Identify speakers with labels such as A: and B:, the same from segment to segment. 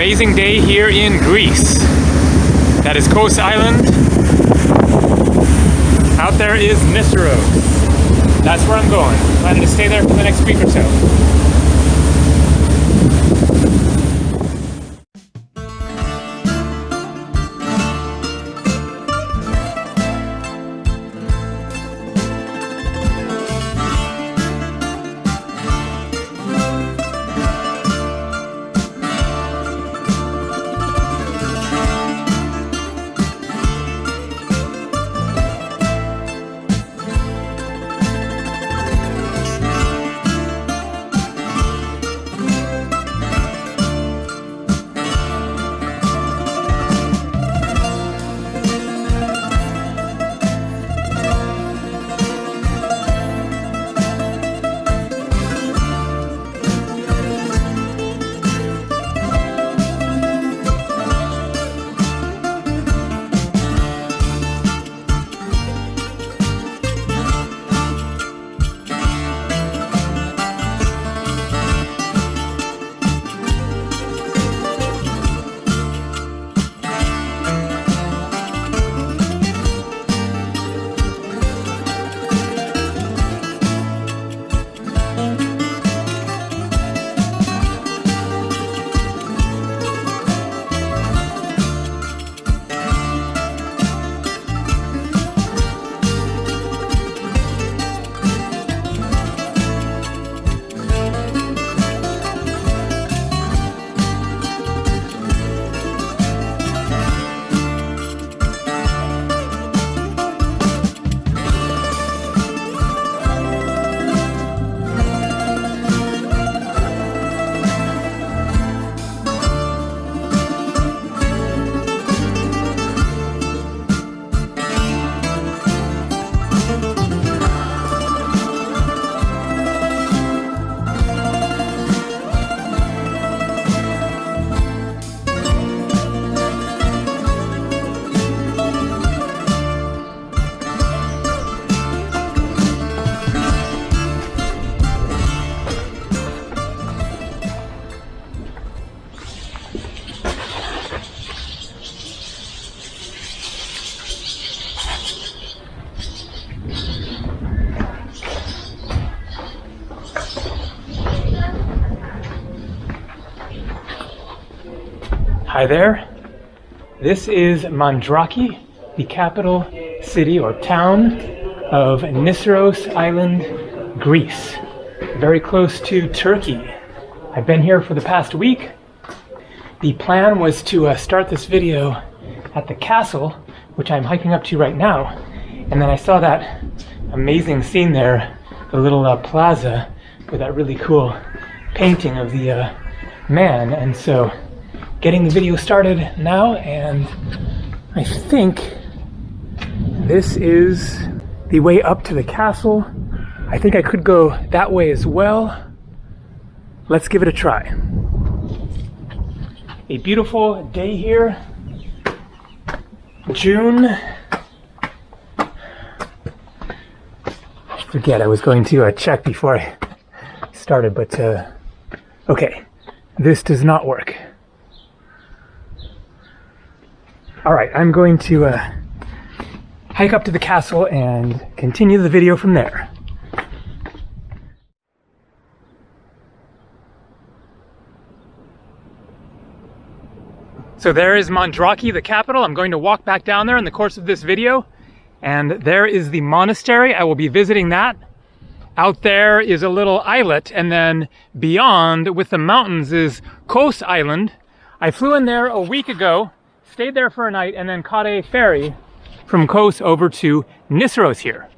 A: amazing day here in Greece. That is Kos Island. Out there is Nisyros. That's where I'm going. Planning to stay there for the next week or so. Hi there. This is Mandraki, the capital city or town of Nisyros Island, Greece. Very close to Turkey. I've been here for the past week. The plan was to start this video at the castle, which I'm hiking up to right now. And then I saw that amazing scene there, the little plaza with that really cool painting of the man. And so getting the video started now, and I think this is the way up to the castle. I think I could go that way as well. Let's give it a try. A beautiful day here, June. I forget, I was going to check before I started, but okay, this does not work. All right, I'm going to hike up to the castle and continue the video from there. So there is Mandraki, the capital. I'm going to walk back down there in the course of this video. And there is the monastery. I will be visiting that. Out there is a little islet, and then beyond with the mountains is Kos Island. I flew in there a week ago, stayed there for a night, and then caught a ferry from Kos over to Nisyros here.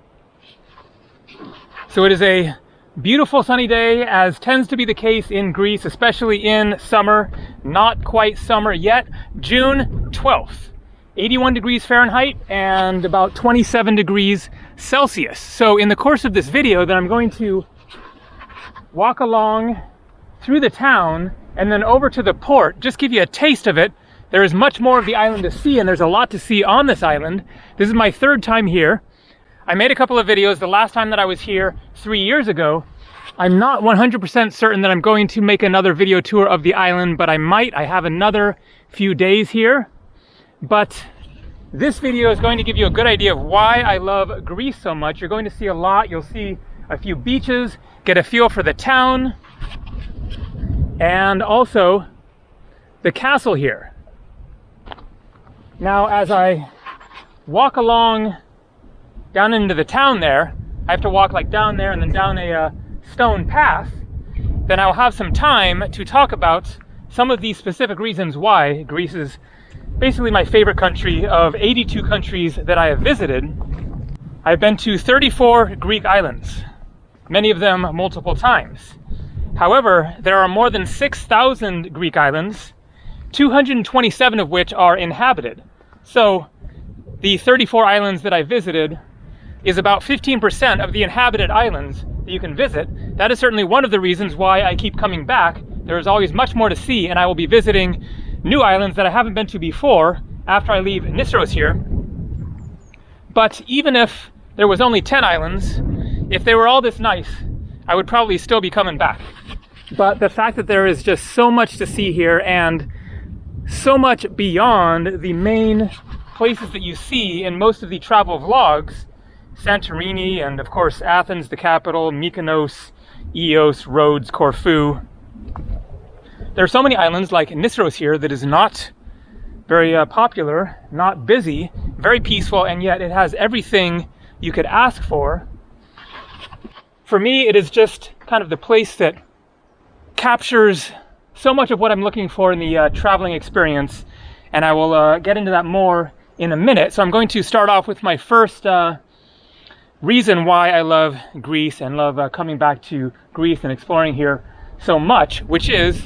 A: So it is a beautiful sunny day, as tends to be the case in Greece, especially in summer. Not quite summer yet. June 12th. 81 degrees Fahrenheit and about 27 degrees Celsius. So in the course of this video, then I'm going to walk along through the town and then over to the port, just give you a taste of it. There is much more of the island to see, and there's a lot to see on this island. This is my third time here. I made a couple of videos the last time that I was here 3 years ago I'm not 100% certain that I'm going to make another video tour of the island, but I might. I have another few days here. But this video is going to give you a good idea of why I love Greece so much. You're going to see a lot. You'll see a few beaches, get a feel for the town, and also the castle here. Now, as I walk along down into the town there, I have to walk like down there and then down a stone path. Then I'll have some time to talk about some of these specific reasons why Greece is basically my favorite country of 82 countries that I have visited. I've been to 34 Greek islands, many of them multiple times. However, there are more than 6,000 Greek islands, 227 of which are inhabited. So the 34 islands that I visited is about 15% of the inhabited islands that you can visit. That is certainly one of the reasons why I keep coming back. There is always much more to see, and I will be visiting new islands that I haven't been to before after I leave Nisyros here. But even if there was only 10 islands, if they were all this nice, I would probably still be coming back. But the fact that there is just so much to see here and so much beyond the main places that you see in most of the travel vlogs, Santorini and of course Athens, the capital, Mykonos, Ios, Rhodes, Corfu. There are so many islands like Nisyros here that is not very popular, not busy, very peaceful, and yet it has everything you could ask for. For me, it is just kind of the place that captures so much of what I'm looking for in the traveling experience, and I will get into that more in a minute. So I'm going to start off with my first reason why I love Greece and love coming back to Greece and exploring here so much, which is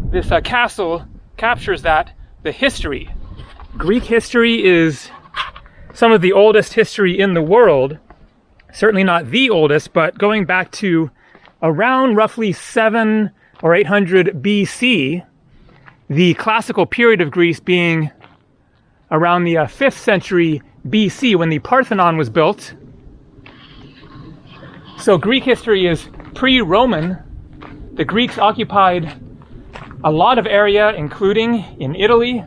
A: this castle captures the history. Greek history is some of the oldest history in the world. Certainly not the oldest, but going back to around roughly 700 or 800 BC, the classical period of Greece being around the 5th century BC when the Parthenon was built. So Greek history is pre-Roman. The Greeks occupied a lot of area, including in Italy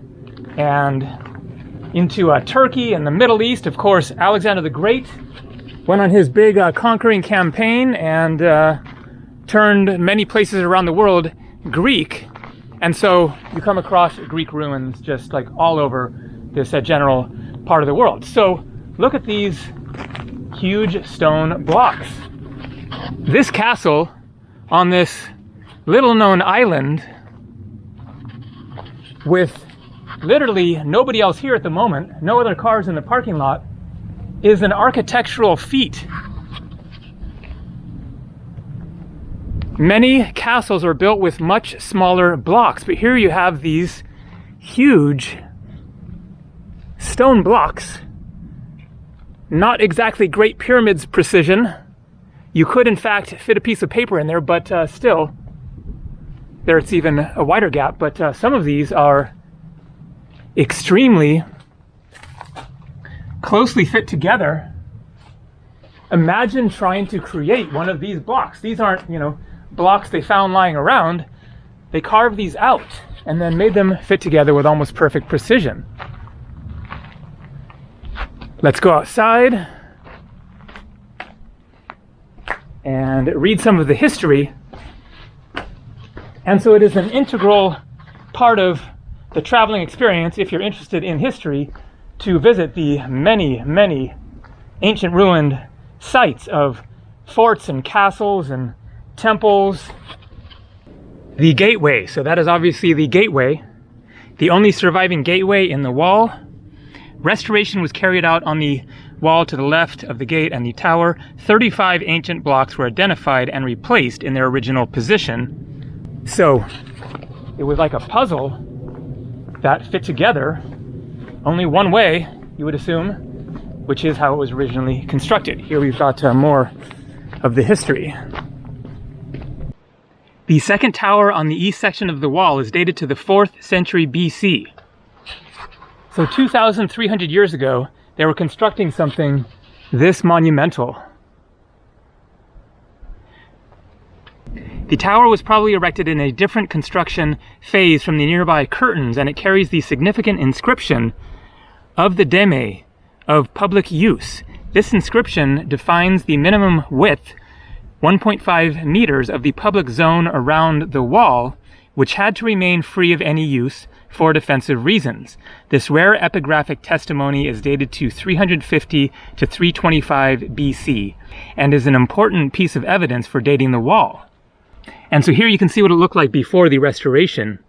A: and into Turkey and the Middle East. Of course, Alexander the Great went on his big conquering campaign and turned many places around the world Greek. And so you come across Greek ruins just like all over this general part of the world. So look at these huge stone blocks. This castle on this little known island with literally nobody else here at the moment, no other cars in the parking lot, is an architectural feat. Many castles are built with much smaller blocks, but here you have these huge stone blocks. Not exactly Great Pyramids precision. You could in fact fit a piece of paper in there, but still, there it's even a wider gap. But some of these are extremely closely fit together. Imagine trying to create one of these blocks. These aren't, blocks they found lying around. They carved these out and then made them fit together with almost perfect precision. Let's go outside and read some of the history. And so it is an integral part of the traveling experience, if you're interested in history, to visit the many, many ancient ruined sites of forts and castles and temples. The gateway, so that is obviously the gateway, the only surviving gateway in the wall. Restoration was carried out on the wall to the left of the gate and the tower. 35 ancient blocks were identified and replaced in their original position. So it was like a puzzle that fit together only one way, you would assume, which is how it was originally constructed. Here we've got more of the history. The second tower on the east section of the wall is dated to the 4th century BC. So 2,300 years ago, they were constructing something this monumental. The tower was probably erected in a different construction phase from the nearby curtains, and it carries the significant inscription of the deme of public use. This inscription defines the minimum width, 1.5 meters, of the public zone around the wall, which had to remain free of any use for defensive reasons. This rare epigraphic testimony is dated to 350 to 325 BC and is an important piece of evidence for dating the wall. And so here you can see what it looked like before the restoration.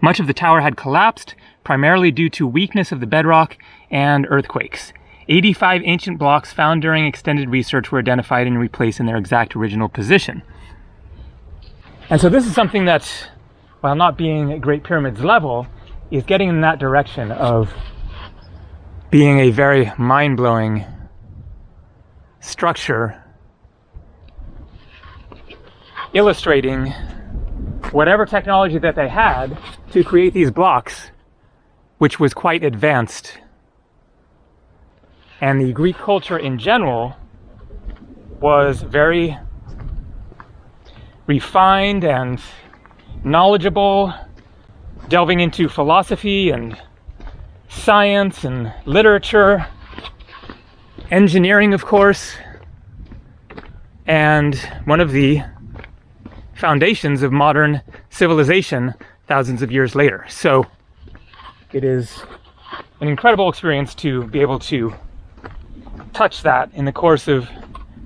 A: Much of the tower had collapsed, primarily due to weakness of the bedrock and earthquakes. 85 ancient blocks found during extended research were identified and replaced in their exact original position. And so this is something that, while not being at Great Pyramids level, is getting in that direction of being a very mind-blowing structure, illustrating whatever technology that they had to create these blocks, which was quite advanced. And the Greek culture in general was very refined and knowledgeable, delving into philosophy and science and literature, engineering, of course, and one of the foundations of modern civilization thousands of years later. So it is an incredible experience to be able to touch that in the course of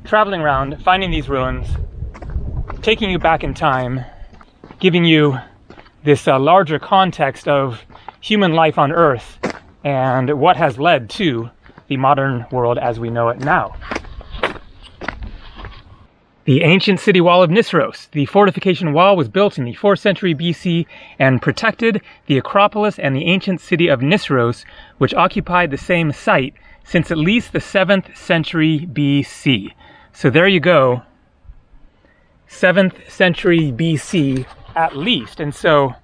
A: traveling around, finding these ruins, taking you back in time, giving you this larger context of human life on Earth and what has led to the modern world as we know it now. The ancient city wall of Nisyros. The fortification wall was built in the 4th century BC and protected the Acropolis and the ancient city of Nisyros, which occupied the same site since at least the 7th century BC. So there you go, 7th century BC at least. And so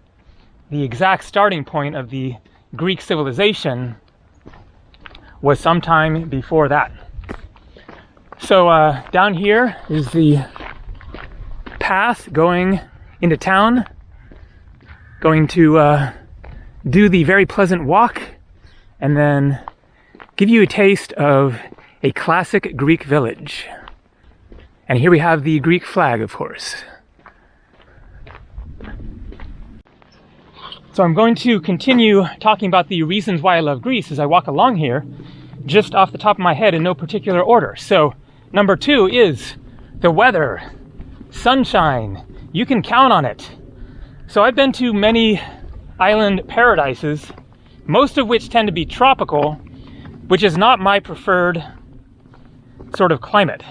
A: the exact starting point of the Greek civilization was sometime before that. So down here is the path going into town, going to do the very pleasant walk and then give you a taste of a classic Greek village. And here we have the Greek flag, of course. So I'm going to continue talking about the reasons why I love Greece as I walk along here, just off the top of my head in no particular order. So number 2 is the weather, sunshine. You can count on it. So I've been to many island paradises, most of which tend to be tropical, which is not my preferred sort of climate.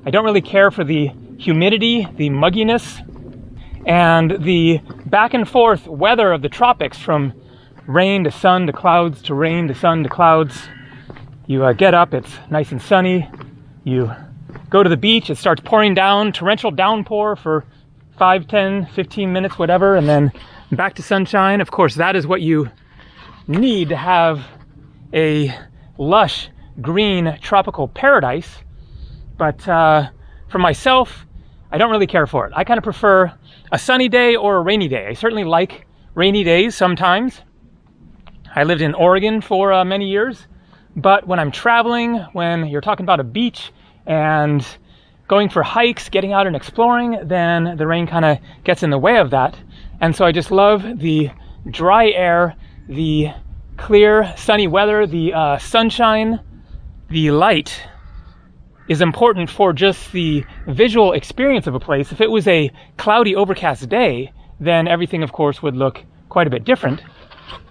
A: I don't really care for the humidity, the mugginess, and the back and forth weather of the tropics, from rain to sun to clouds to rain to sun to clouds. You get up, it's nice and sunny. You go to the beach, it starts pouring down, torrential downpour for 5, 10, 15 minutes, whatever, and then back to sunshine. Of course, that is what you need to have a lush, green, tropical paradise. But for myself, I don't really care for it. I kind of prefer a sunny day or a rainy day. I certainly like rainy days sometimes. I lived in Oregon for many years. But when I'm traveling, when you're talking about a beach and going for hikes, getting out and exploring, then the rain kind of gets in the way of that. And so I just love the dry air, the clear, sunny weather, the sunshine. The light is important for just the visual experience of a place. If it was a cloudy, overcast day, then everything, of course, would look quite a bit different.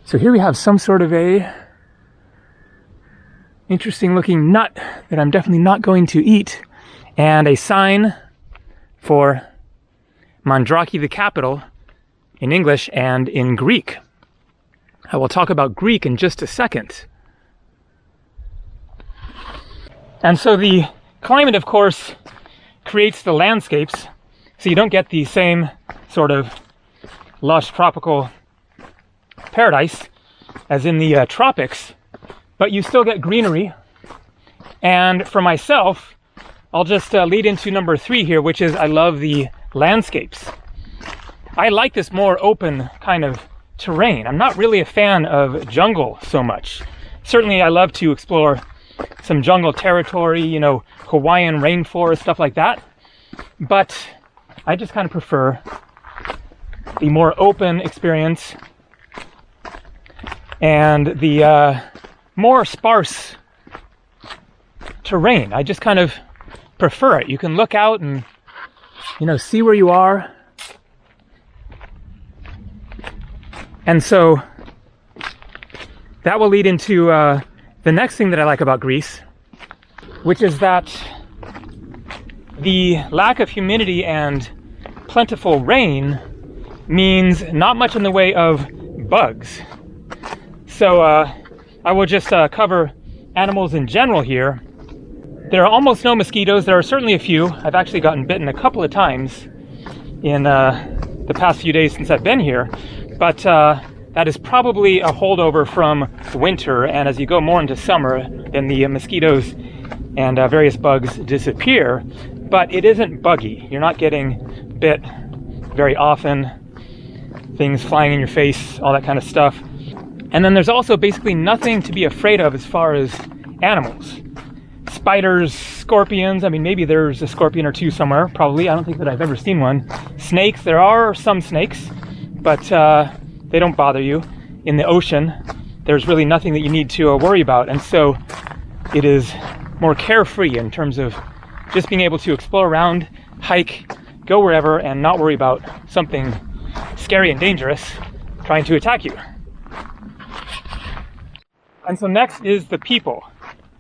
A: So here we have some sort of a interesting looking nut that I'm definitely not going to eat, and a sign for Mandraki, the capital, in English and in Greek. I will talk about Greek in just a second. And so the climate, of course, creates the landscapes, so you don't get the same sort of lush tropical paradise as in the tropics, but you still get greenery. And for myself, I'll just lead into number 3 here, which is I love the landscapes. I like this more open kind of terrain. I'm not really a fan of jungle so much. Certainly I love to explore some jungle territory, you know, Hawaiian rainforest, stuff like that. But I just kind of prefer the more open experience and the more sparse terrain. I just kind of prefer it. You can look out and, you know, see where you are. And so that will lead into the next thing that I like about Greece, which is that the lack of humidity and plentiful rain means not much in the way of bugs. So I will just cover animals in general here. There are almost no mosquitoes. There are certainly a few. I've actually gotten bitten a couple of times in the past few days since I've been here. But that is probably a holdover from winter, and as you go more into summer, then the mosquitoes and various bugs disappear. But it isn't buggy. You're not getting bit very often, things flying in your face, all that kind of stuff. And then there's also basically nothing to be afraid of as far as animals. Spiders, scorpions, I mean, maybe there's a scorpion or two somewhere, probably. I don't think that I've ever seen one. Snakes, there are some snakes, but they don't bother you. In the ocean, there's really nothing that you need to worry about. And so it is more carefree in terms of just being able to explore around, hike, go wherever, and not worry about something scary and dangerous trying to attack you. And so next is the people.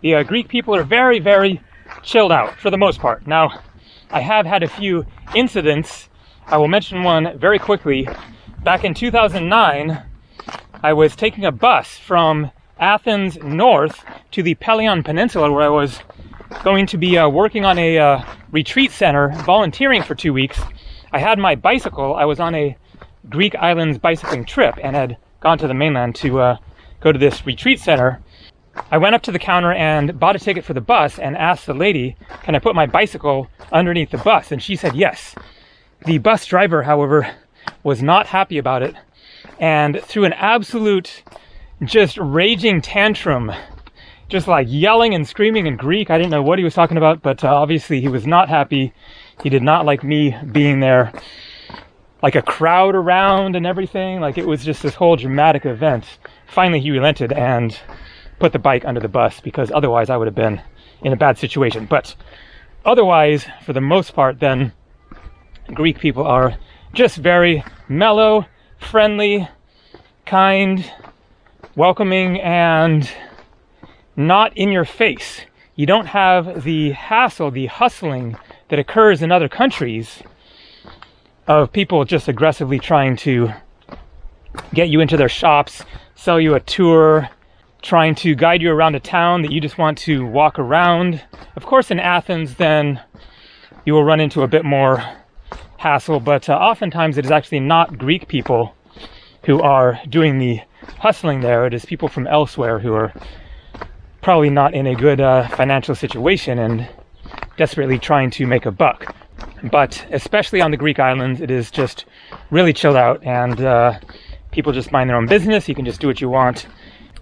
A: The Greek people are very, very chilled out for the most part. Now, I have had a few incidents. I will mention one very quickly. Back in 2009, I was taking a bus from Athens north to the Pelion Peninsula, where I was going to be working on a retreat center, volunteering for 2 weeks. I had my bicycle. I was on a Greek islands bicycling trip and had gone to the mainland to go to this retreat center. I went up to the counter and bought a ticket for the bus and asked the lady, can I put my bicycle underneath the bus? And she said yes. The bus driver, however, was not happy about it, and through an absolute just raging tantrum, just like yelling and screaming in Greek. I didn't know what he was talking about, but obviously he was not happy. He did not like me being there, like a crowd around and everything. Like, it was just this whole dramatic event. Finally he relented and put the bike under the bus, because otherwise I would have been in a bad situation. But otherwise, for the most part, then Greek people are just very mellow, friendly, kind, welcoming, and not in your face. You don't have the hassle, the hustling that occurs in other countries of people just aggressively trying to get you into their shops, sell you a tour, trying to guide you around a town that you just want to walk around. Of course, in Athens, then you will run into a bit more hassle, but oftentimes it is actually not Greek people who are doing the hustling there. It is people from elsewhere who are probably not in a good financial situation and desperately trying to make a buck. But especially on the Greek islands, it is just really chilled out, and people just mind their own business. You can just do what you want.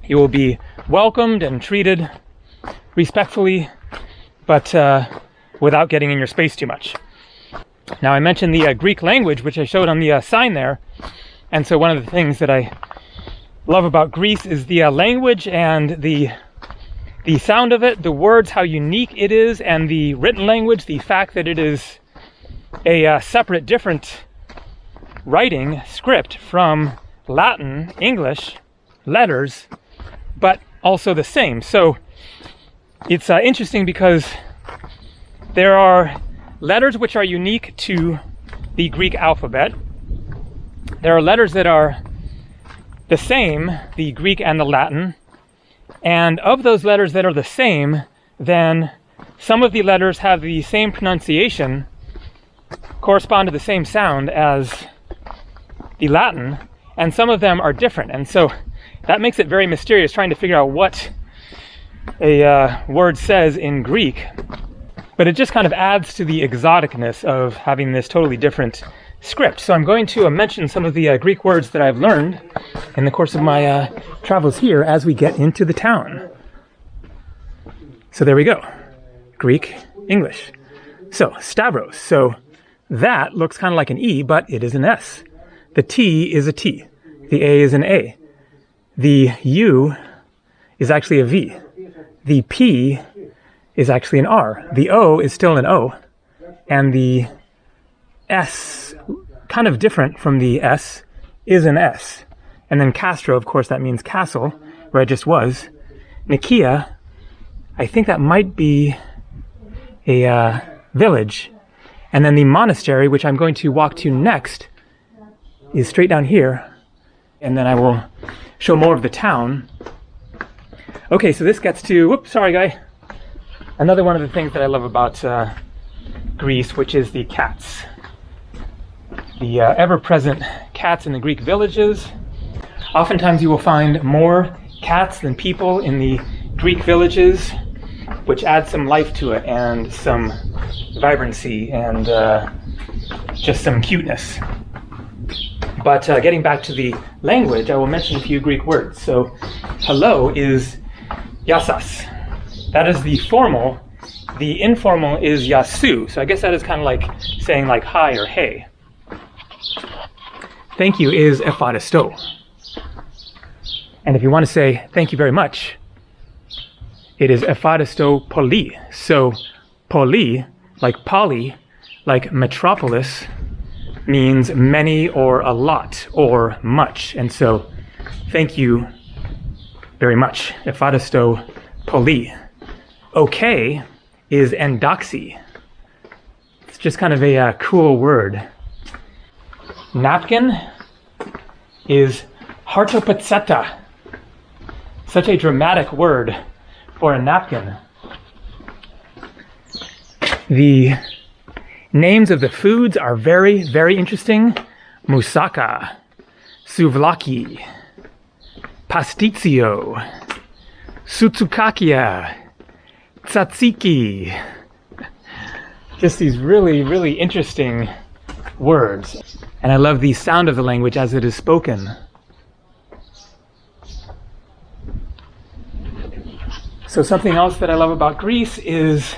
A: You will be welcomed and treated respectfully, but without getting in your space too much. Now, I mentioned the Greek language, which I showed on the sign there. And so one of the things that I love about Greece is the language and the sound of it, the words, how unique it is, and the written language, the fact that it is a separate, different writing script from Latin, English, letters, but also the same. So it's interesting because there are letters which are unique to the Greek alphabet. There are letters that are the same, the Greek and the Latin. And of those letters that are the same, then some of the letters have the same pronunciation, correspond to the same sound as the Latin, and some of them are different. And so that makes it very mysterious trying to figure out what a word says in Greek. But it just kind of adds to the exoticness of having this totally different script. So I'm going to mention some of the Greek words that I've learned in the course of my travels here as we get into the town. So there we go. Greek, English. So Stavros. So that looks kind of like an E, but it is an S. The T is a T. The A is an A. The U is actually a V. The P is actually an R. The O is still an O. And the S, kind of different from the S, is an S. And then Castro, of course, that means castle, where I just was. Nikia, I think that might be a village. And then the monastery, which I'm going to walk to next, is straight down here. And then I will show more of the town. Okay, so this gets to, whoops, sorry guy. Another one of the things that I love about Greece, which is the cats. The ever-present cats in the Greek villages. Oftentimes you will find more cats than people in the Greek villages, which adds some life to it and some vibrancy and just some cuteness. But getting back to the language, I will mention a few Greek words. So hello is yasas. That is the formal. The informal is yasu. So I guess that is kind of like saying like hi or hey. Thank you is efaristo. And if you want to say thank you very much, it is efaristo poli. So poli, like poly, like metropolis, means many or a lot or much. And so thank you very much. Efaristo poli. Okay is endoxy. It's just kind of a cool word. Napkin is hartopatseta. Such a dramatic word for a napkin. The names of the foods are very, very interesting. Moussaka, souvlaki, pasticcio, soutsukakia, tzatziki. Just these really, really interesting words. And I love the sound of the language as it is spoken. So something else that I love about Greece is,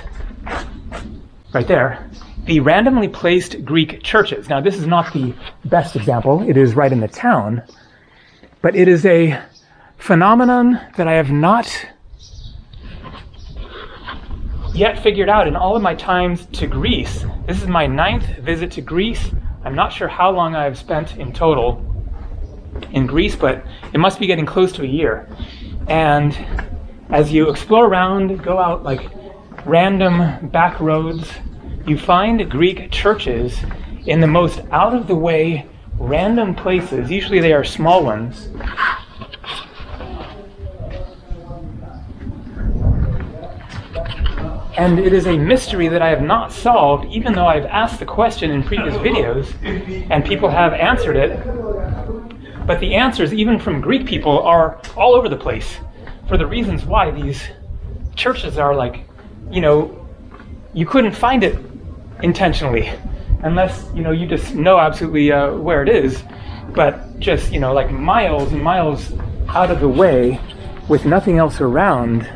A: right there, the randomly placed Greek churches. Now this is not the best example, it is right in the town, but it is a phenomenon that I have not yet figured out in all of my times to Greece. This is my 9th visit to Greece. I'm not sure how long I've spent in total in Greece, but it must be getting close to a year. And as you explore around, go out like random back roads, you find Greek churches in the most out-of-the-way, random places. Usually they are small ones. And it is a mystery that I have not solved, even though I've asked the question in previous videos, and people have answered it. But the answers, even from Greek people, are all over the place for the reasons why these churches are like, you couldn't find it intentionally unless, you just know absolutely where it is. But just, like miles and miles out of the way with nothing else around.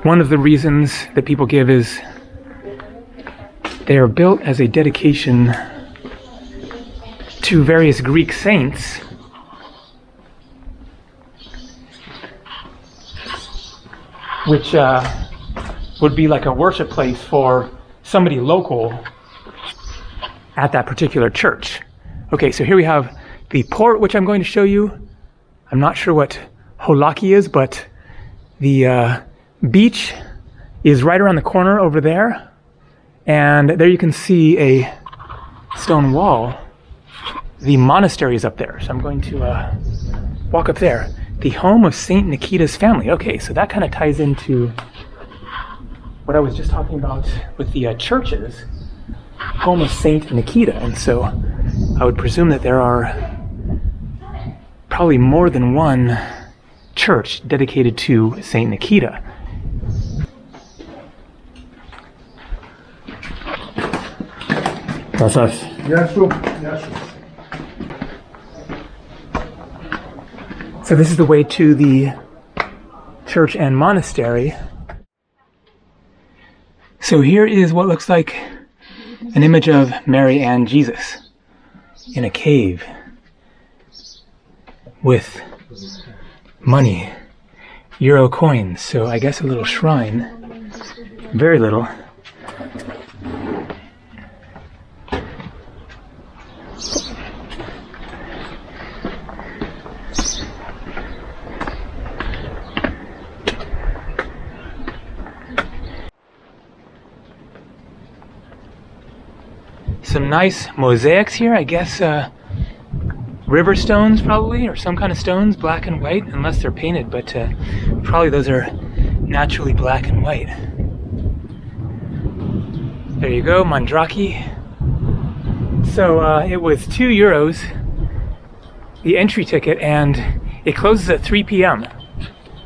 A: One of the reasons that people give is they are built as a dedication to various Greek saints, which would be like a worship place for somebody local at that particular church. Okay, so here we have the port, which I'm going to show you. I'm not sure what Holaki is, but the beach is right around the corner over there, and there you can see a stone wall. The monastery is up there, so I'm going to walk up there. The home of Saint Nikita's family. Okay, so that kind of ties into what I was just talking about with the churches. Home of Saint Nikita, and so I would presume that there are probably more than one church dedicated to Saint Nikita. That's us.
B: Yes, sir. Yes, sir.
A: So this is the way to the church and monastery. So here is what looks like an image of Mary and Jesus in a cave with money, euro coins. So I guess a little shrine, very little. Some nice mosaics here, I guess river stones probably, or some kind of stones, black and white, unless they're painted, but probably those are naturally black and white. There you go, Mandraki. So it was €2, the entry ticket, and it closes at 3 p.m.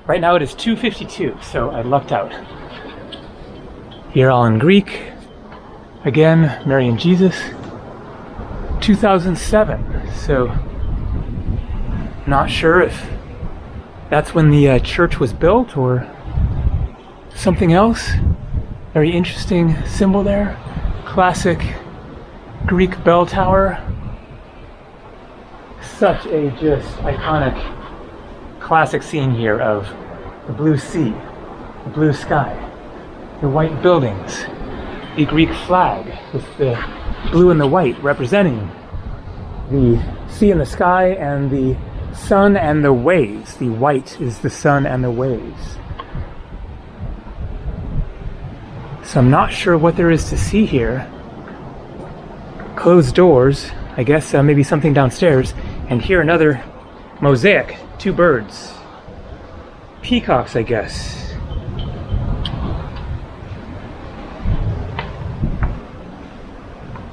A: Right now it is 2:52, so I lucked out. Here all in Greek. Again, Mary and Jesus, 2007, so not sure if that's when the church was built or something else. Very interesting symbol there. Classic Greek bell tower. Such a just iconic classic scene here of the blue sea, the blue sky, the white buildings, the Greek flag with the blue and the white representing the sea and the sky and the sun and the waves. The white is the sun and the waves. So I'm not sure what there is to see here. Closed doors, I guess maybe something downstairs. And here another mosaic, 2 birds. Peacocks, I guess.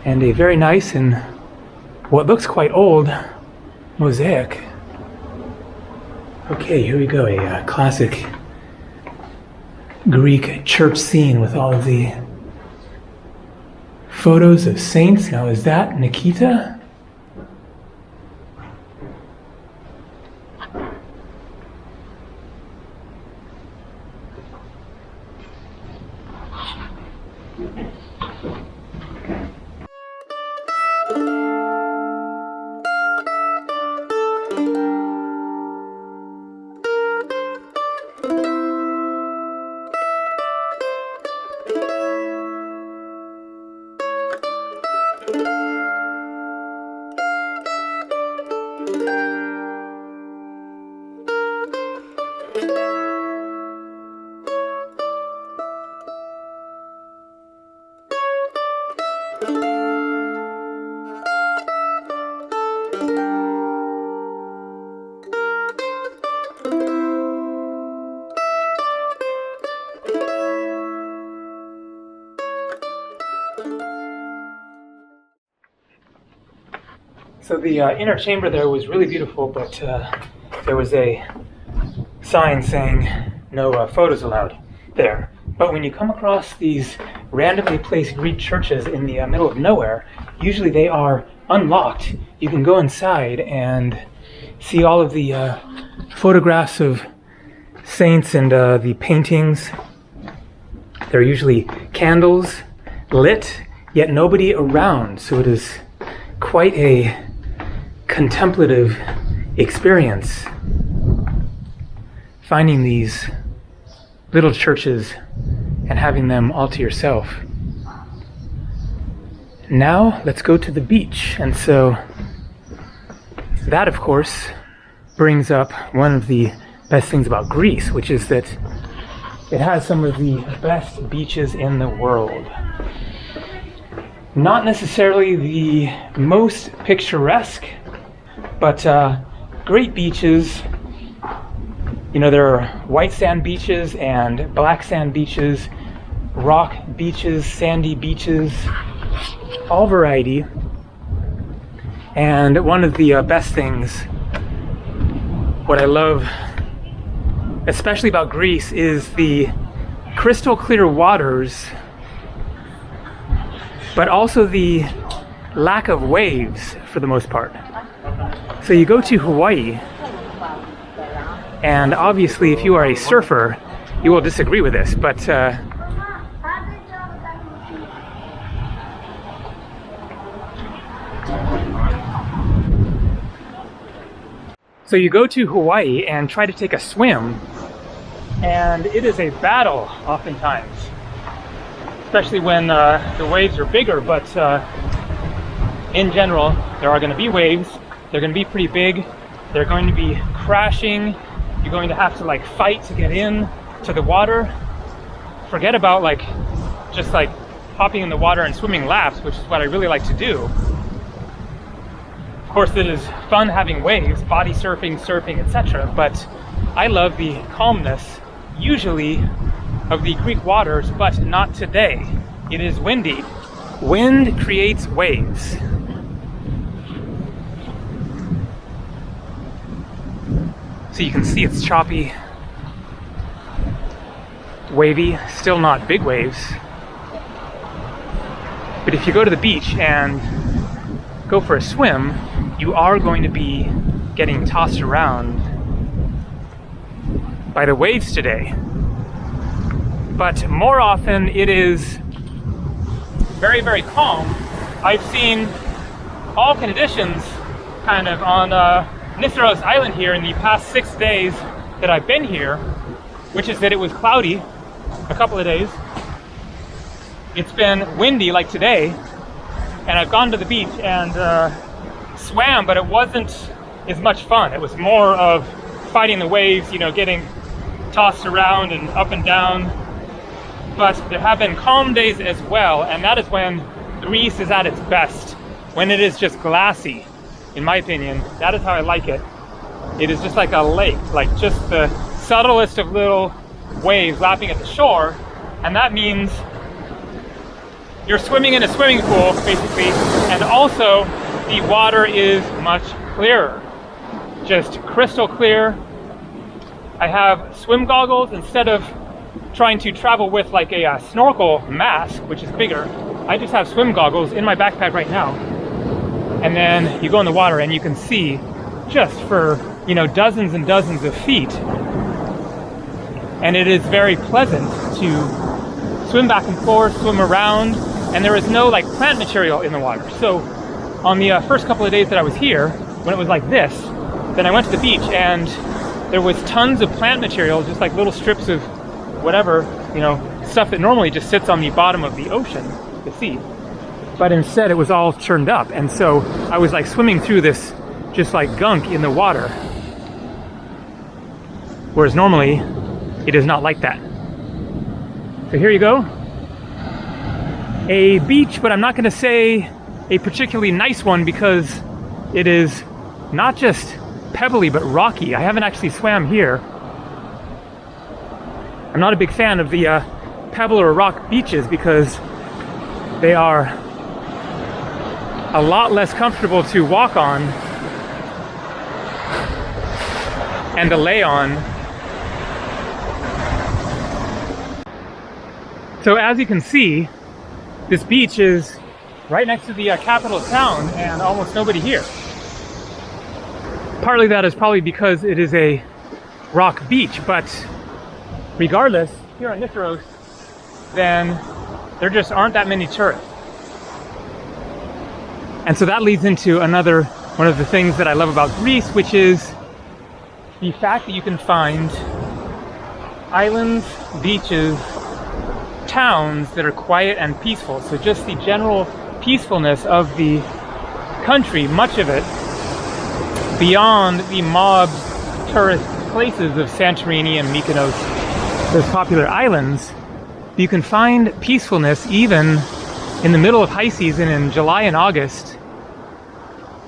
A: And a very nice and what looks quite old mosaic. Okay, here we go, a classic Greek church scene with all of the photos of saints. Now is that Nikita? So the inner chamber there was really beautiful, but there was a sign saying no photos allowed there. But when you come across these randomly placed Greek churches in the middle of nowhere, usually they are unlocked. You can go inside and see all of the photographs of saints and the paintings. There are usually candles lit, yet nobody around, so it is quite a contemplative experience finding these little churches and having them all to yourself. Now let's go to the beach. And so that, of course, brings up one of the best things about Greece, which is that it has some of the best beaches in the world. Not necessarily the most picturesque, but great beaches. You know, there are white sand beaches and black sand beaches, rock beaches, sandy beaches, all variety. And one of the best things, what I love especially about Greece, is the crystal clear waters, but also the lack of waves for the most part. So you go to Hawaii, and obviously if you are a surfer, you will disagree with this, but so you go to Hawaii and try to take a swim, and it is a battle oftentimes, especially when the waves are bigger, but in general, there are going to be waves. They're going to be pretty big. They're going to be crashing. You're going to have to like fight to get in to the water. Forget about just hopping in the water and swimming laps, which is what I really like to do. Of course, it is fun having waves, body surfing, etc. But I love the calmness, usually, of the Greek waters, but not today. It is windy. Wind creates waves. So you can see it's choppy, wavy, still not big waves. But if you go to the beach and go for a swim, you are going to be getting tossed around by the waves today. But more often it is very, very calm. I've seen all conditions kind of on Nisyros Island here in the past 6 days that I've been here, which is that it was cloudy a couple of days. It's been windy like today, and I've gone to the beach and swam, but it wasn't as much fun. It was more of fighting the waves, getting tossed around and up and down. But there have been calm days as well, and that is when Greece is at its best, when it is just glassy, in my opinion. That is how I like it. It is just like a lake, like just the subtlest of little waves lapping at the shore, and that means you're swimming in a swimming pool, basically, and also the water is much clearer, just crystal clear. I have swim goggles. Instead of trying to travel with like a snorkel mask, which is bigger, I just have swim goggles in my backpack right now. And then you go in the water and you can see just for, dozens and dozens of feet. And it is very pleasant to swim back and forth, swim around, and there is no plant material in the water. So on the first couple of days that I was here, when it was like this, then I went to the beach and there was tons of plant material, just like little strips of whatever, stuff that normally just sits on the bottom of the ocean, the sea. But instead it was all churned up, and so I was swimming through this just gunk in the water, whereas normally it is not like that. So here you go, a beach, but I'm not going to say a particularly nice one because it is not just pebbly but rocky. I haven't actually swam here. I'm not a big fan of the pebble or rock beaches because they are a lot less comfortable to walk on and to lay on. So as you can see, this beach is right next to the capital town and almost nobody here. Partly that is probably because it is a rock beach, but regardless, here on Nisyros, then there just aren't that many tourists. And so that leads into another one of the things that I love about Greece, which is the fact that you can find islands, beaches, towns that are quiet and peaceful. So just the general peacefulness of the country, much of it, beyond the mob tourist places of Santorini and Mykonos, those popular islands, you can find peacefulness even in the middle of high season in July and August.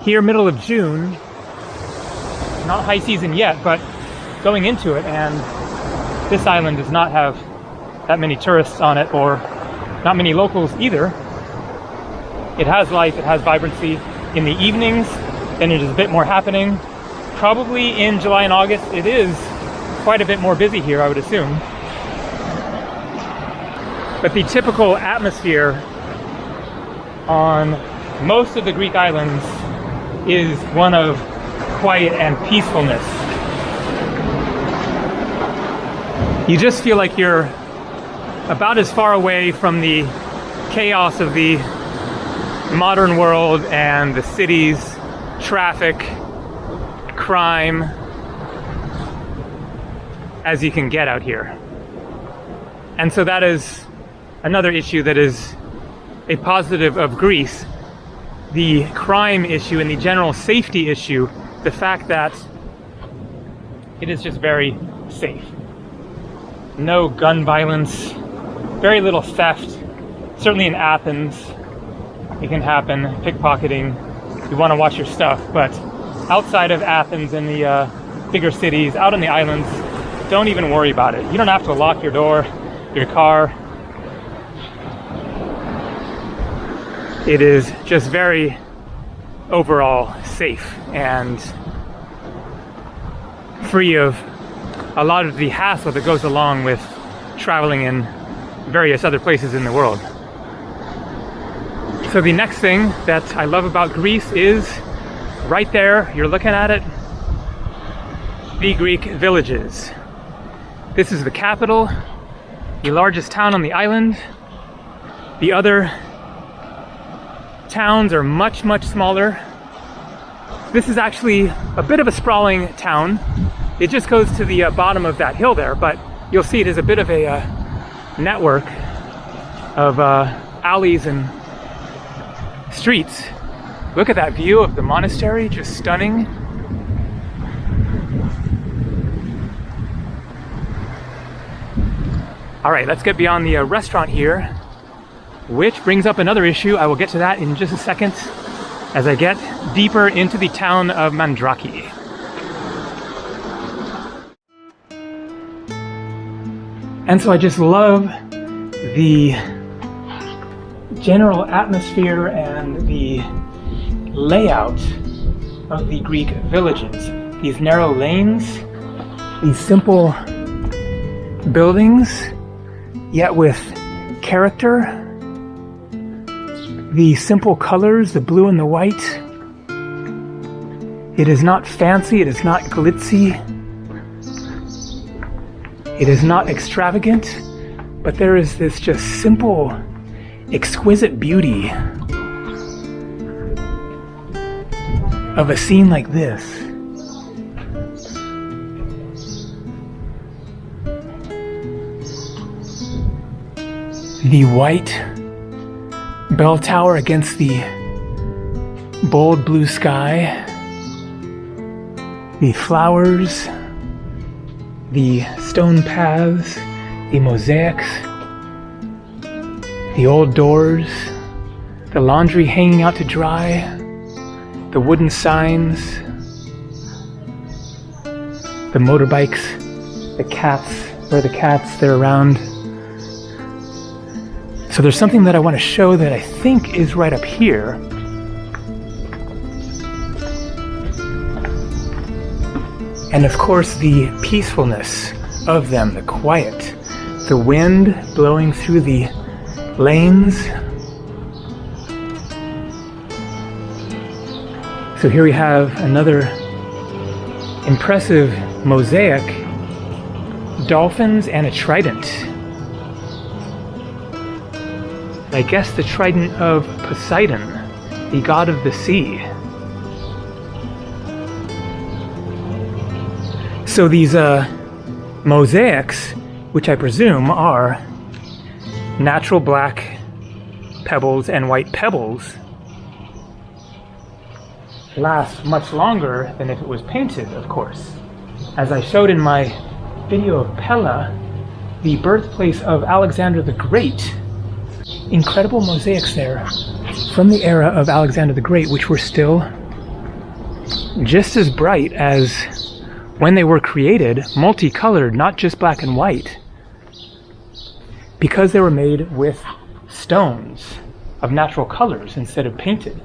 A: Here, middle of June, not high season yet, but going into it, and this island does not have that many tourists on it, or not many locals either. It has life, it has vibrancy. In the evenings, then it is a bit more happening. Probably in July and August, it is quite a bit more busy here, I would assume. But the typical atmosphere on most of the Greek islands is one of quiet and peacefulness. You just feel like you're about as far away from the chaos of the modern world and the city's traffic, crime, as you can get out here. And so that is another issue that is a positive of Greece. The crime issue and the general safety issue, the fact that it is just very safe. No gun violence, very little theft. Certainly in Athens, it can happen, pickpocketing. You want to watch your stuff, but outside of Athens and the bigger cities, out on the islands, don't even worry about it. You don't have to lock your door, your car. It is just very overall safe and free of a lot of the hassle that goes along with traveling in various other places in the world. So the next thing that I love about Greece is right there, you're looking at it, the Greek villages. This is the capital, the largest town on the island. The other towns are much, much smaller. This is actually a bit of a sprawling town. It just goes to the bottom of that hill there, but you'll see it is a bit of a network of alleys and streets. Look at that view of the monastery, just stunning. All right, let's get beyond the restaurant here, which brings up another issue. I will get to that in just a second as I get deeper into the town of Mandraki. And so I just love the general atmosphere and the layout of the Greek villages. These narrow lanes, these simple buildings, yet with character. The simple colors, the blue and the white. It is not fancy, it is not glitzy. It is not extravagant, but there is this just simple, exquisite beauty of a scene like this. The white bell tower against the bold blue sky, the flowers, the stone paths, the mosaics, the old doors, the laundry hanging out to dry, the wooden signs, the motorbikes, the cats, where the cats, they're around. So there's something that I want to show that I think is right up here. And of course the peacefulness of them, the quiet, the wind blowing through the lanes. So here we have another impressive mosaic, dolphins and a trident. I guess the trident of Poseidon, the god of the sea. So these mosaics, which I presume are natural black pebbles and white pebbles, last much longer than if it was painted, of course. As I showed in my video of Pella, the birthplace of Alexander the Great, incredible mosaics there from the era of Alexander the Great, which were still just as bright as when they were created, multicolored, not just black and white, because they were made with stones of natural colors instead of painted.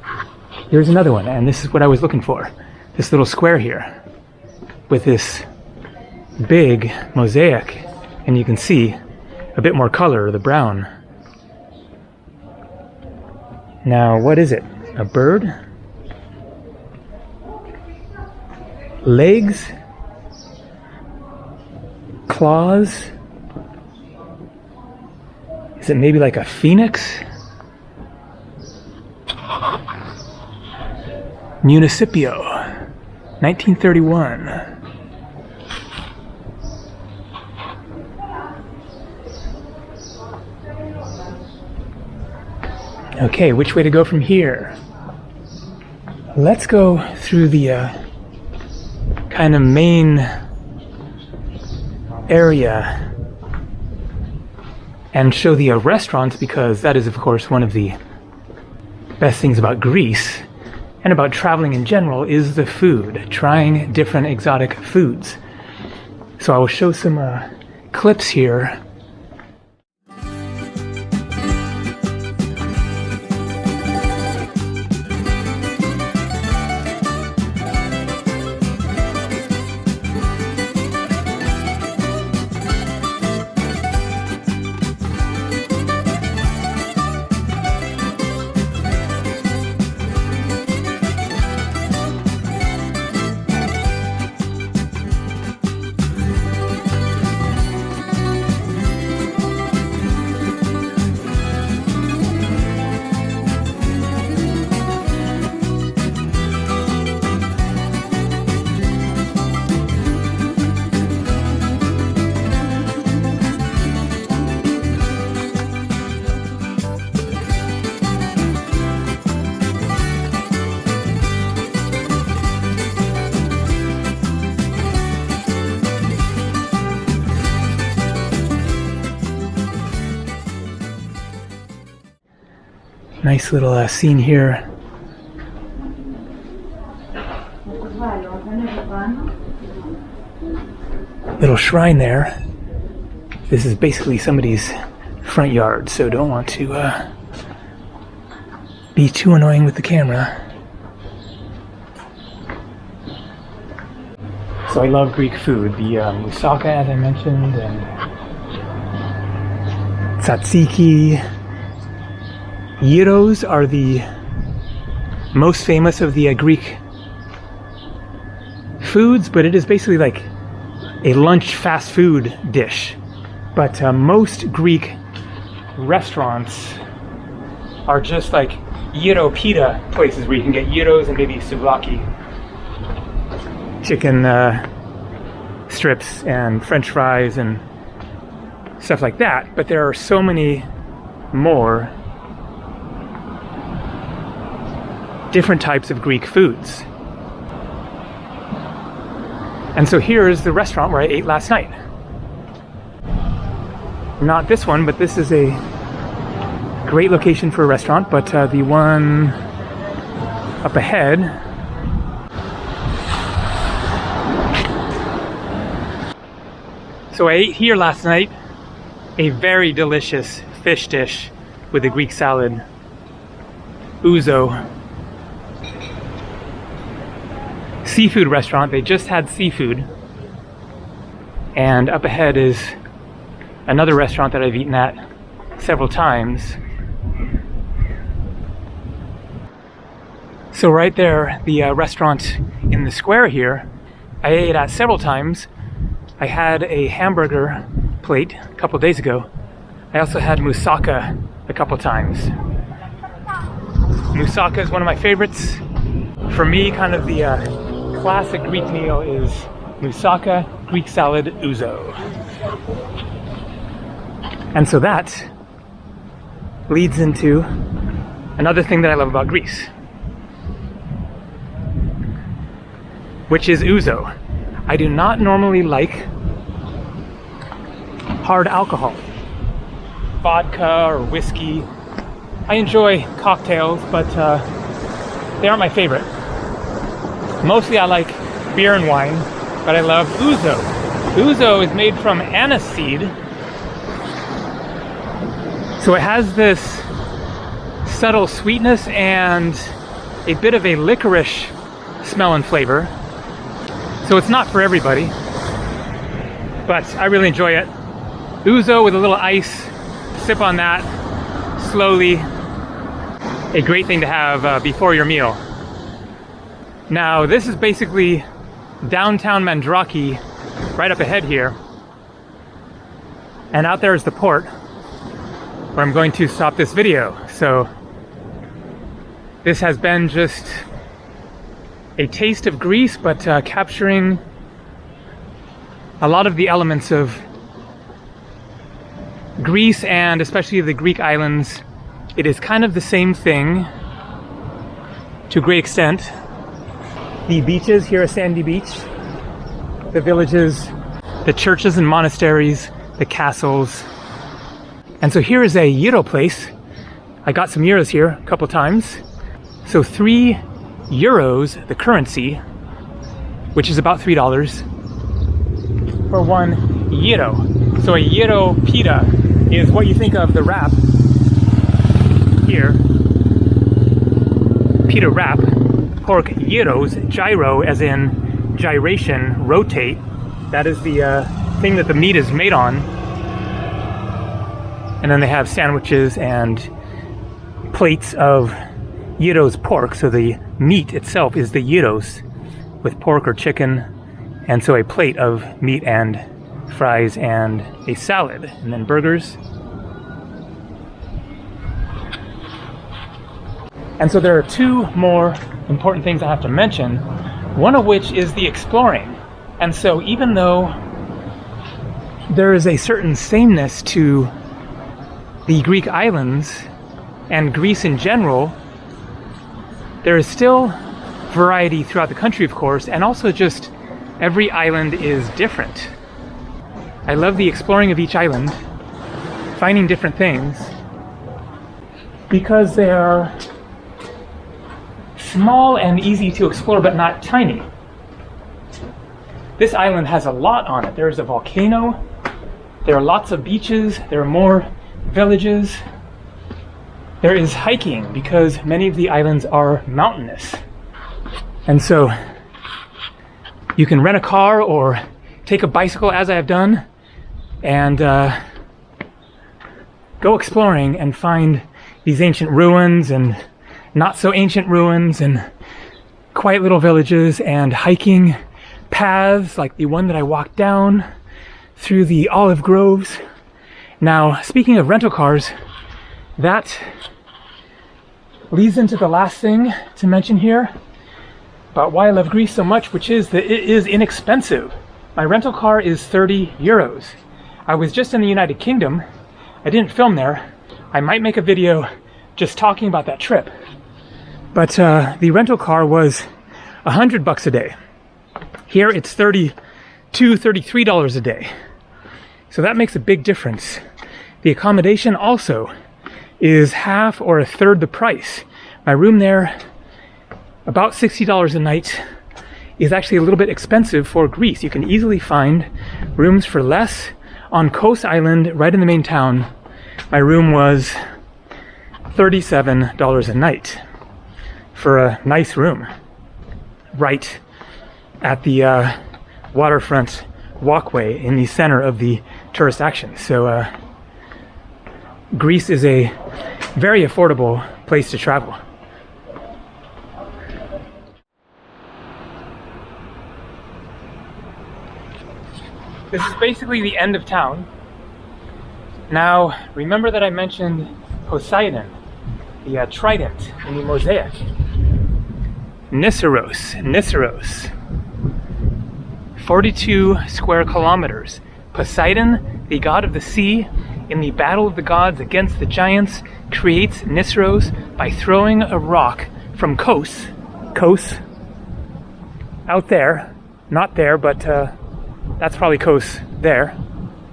A: Here's another one, and this is what I was looking for. This little square here with this big mosaic, and you can see a bit more color, the brown. Now, what is it? A bird? Legs? Claws? Is it maybe like a phoenix? Municipio, 1931. Okay, which way to go from here? Let's go through the kind of main area and show the restaurants, because that is, of course, one of the best things about Greece and about traveling in general is the food, trying different exotic foods. So I will show some clips here. Nice little scene here. Little shrine there. This is basically somebody's front yard, so don't want to be too annoying with the camera. So I love Greek food. The moussaka, as I mentioned, and tzatziki. Gyros are the most famous of the Greek foods, but it is basically like a lunch fast food dish. But most Greek restaurants are just like gyro pita places where you can get gyros and maybe souvlaki, chicken strips and French fries and stuff like that. But there are so many more different types of Greek foods. And so here is the restaurant where I ate last night. Not this one, but this is a great location for a restaurant, but the one up ahead so I ate here last night a very delicious fish dish with a Greek salad, ouzo. Seafood restaurant. They just had seafood. And up ahead is another restaurant that I've eaten at several times. So right there, the restaurant in the square here, I ate at several times. I had a hamburger plate a couple days ago. I also had moussaka a couple times. Moussaka is one of my favorites. For me, kind of the classic Greek meal is moussaka, Greek salad, ouzo. And so that leads into another thing that I love about Greece, which is ouzo. I do not normally like hard alcohol, vodka or whiskey. I enjoy cocktails, but they aren't my favorite. Mostly I like beer and wine, but I love ouzo. Ouzo is made from anise seed. So it has this subtle sweetness and a bit of a licorice smell and flavor. So it's not for everybody. but I really enjoy it. Ouzo with a little ice, sip on that slowly. A great thing to have before your meal. Now this is basically downtown Mandraki, right up ahead here. And out there is the port where I'm going to stop this video. So this has been just a taste of Greece, but capturing a lot of the elements of Greece and especially the Greek islands. It is kind of the same thing to a great extent. The beaches, here is Sandy Beach, the villages, the churches and monasteries, the castles. And so here is a euro place. I got some euros here a couple times. So 3 euros, the currency, which is about $3 for 1 euro. So a euro pita is what you think of the wrap here. Pita wrap, pork gyros, gyro as in gyration, rotate. That is the thing that the meat is made on. And then they have sandwiches and plates of gyros pork. So the meat itself is the gyros with pork or chicken. And so a plate of meat and fries and a salad. And then burgers. And so there are 2 more important things I have to mention, one of which is the exploring. And so even though there is a certain sameness to the Greek islands and Greece in general, there is still variety throughout the country, of course, and also just every island is different. I love the exploring of each island, finding different things, because they are small and easy to explore, but not tiny. This island has a lot on it. There's a volcano, there are lots of beaches, there are more villages. There is hiking because many of the islands are mountainous. And so you can rent a car or take a bicycle, as I have done, and go exploring and find these ancient ruins and not so ancient ruins and quiet little villages and hiking paths like the one that I walked down through the olive groves. Now, speaking of rental cars, that leads into the last thing to mention here about why I love Greece so much, which is that it is inexpensive. My rental car is 30 euros. I was just in the United Kingdom. I didn't film there. I might make a video just talking about that trip. But the rental car was $100 a day. Here it's $32, $33 a day. So that makes a big difference. The accommodation also is half or a third the price. My room there, about $60 a night, is actually a little bit expensive for Greece. You can easily find rooms for less on Kos Island, right in the main town. My room was $37 a night for a nice room right at the waterfront walkway in the center of the tourist action. So Greece is a very affordable place to travel. This is basically the end of town. Now, remember that I mentioned Poseidon, the trident in the mosaic. Nisyros. 42 square kilometers. Poseidon, the god of the sea, in the battle of the gods against the giants, creates Nisyros by throwing a rock from Kos, out there, not there, but that's probably Kos there,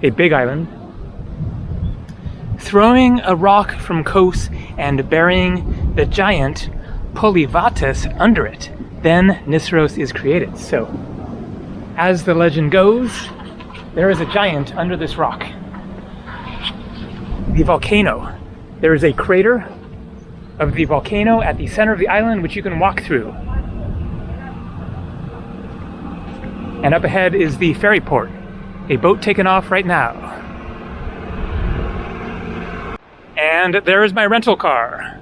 A: a big island. Throwing a rock from Kos and burying the giant Polyvatus under it. Then Nisyros is created. So, as the legend goes, there is a giant under this rock. The volcano. There is a crater of the volcano at the center of the island, which you can walk through. And up ahead is the ferry port. a boat taking off right now. And there is my rental car.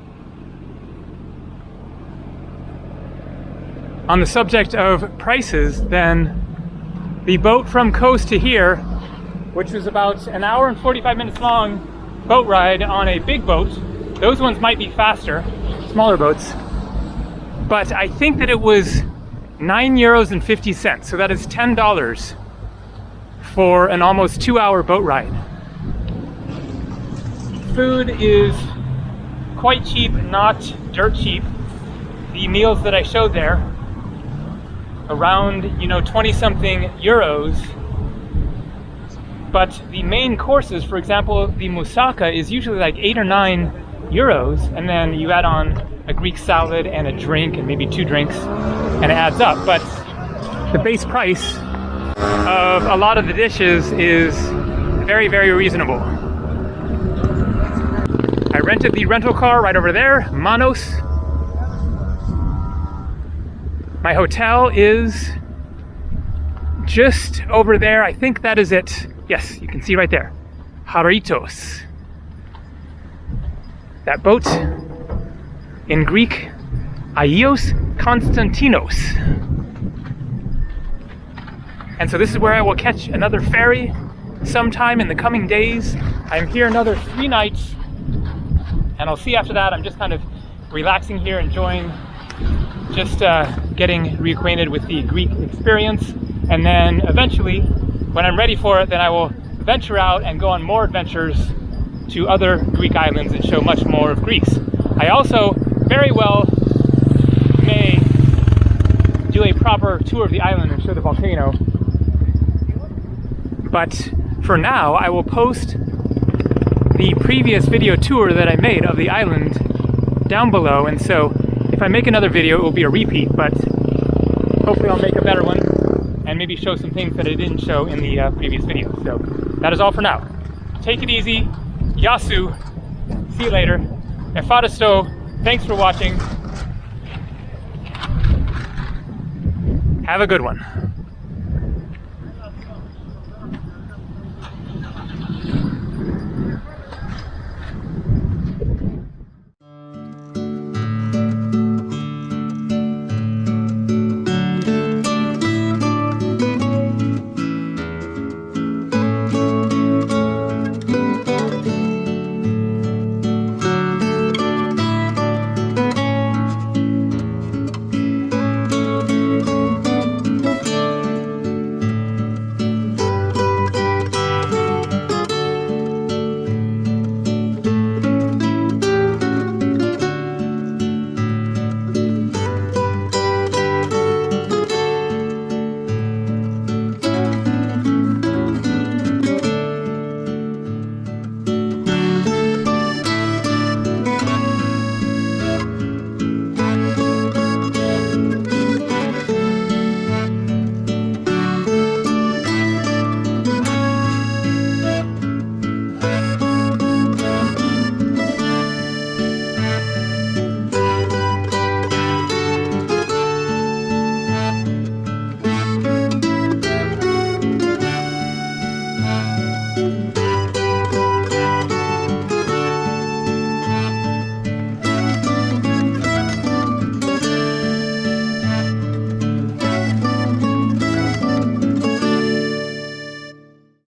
A: On the subject of prices, then, the boat from coast to here, which was about an hour and 45 minutes long boat ride on a big boat. Those ones might be faster, smaller boats. But I think that it was €9.50, so that is $10 for an almost 2-hour boat ride. Food is quite cheap, not dirt cheap. The meals that I showed there, around 20-something euros. But the main courses, for example, the moussaka is usually like 8 or 9 euros, and then you add on a Greek salad and a drink and maybe 2 drinks, and it adds up. But the base price of a lot of the dishes is very, very reasonable. I rented the rental car right over there, Manos. My hotel is just over there. I think that is it. Yes, you can see right there. Haritos. That boat, in Greek, Aios Konstantinos. And so this is where I will catch another ferry sometime in the coming days. I'm here another 3 nights, and I'll see after that. I'm just kind of relaxing here, enjoying just getting reacquainted with the Greek experience. And then eventually, when I'm ready for it, then I will venture out and go on more adventures to other Greek islands and show much more of Greece. I also very well may do a proper tour of the island and show the volcano. But for now, I will post the previous video tour that I made of the island down below. And so if I make another video, it will be a repeat, but hopefully I'll make a better one and maybe show some things that I didn't show in the previous video. So that is all for now. Take it easy. Yasu. See you later. Efaristo. Thanks for watching. Have a good one.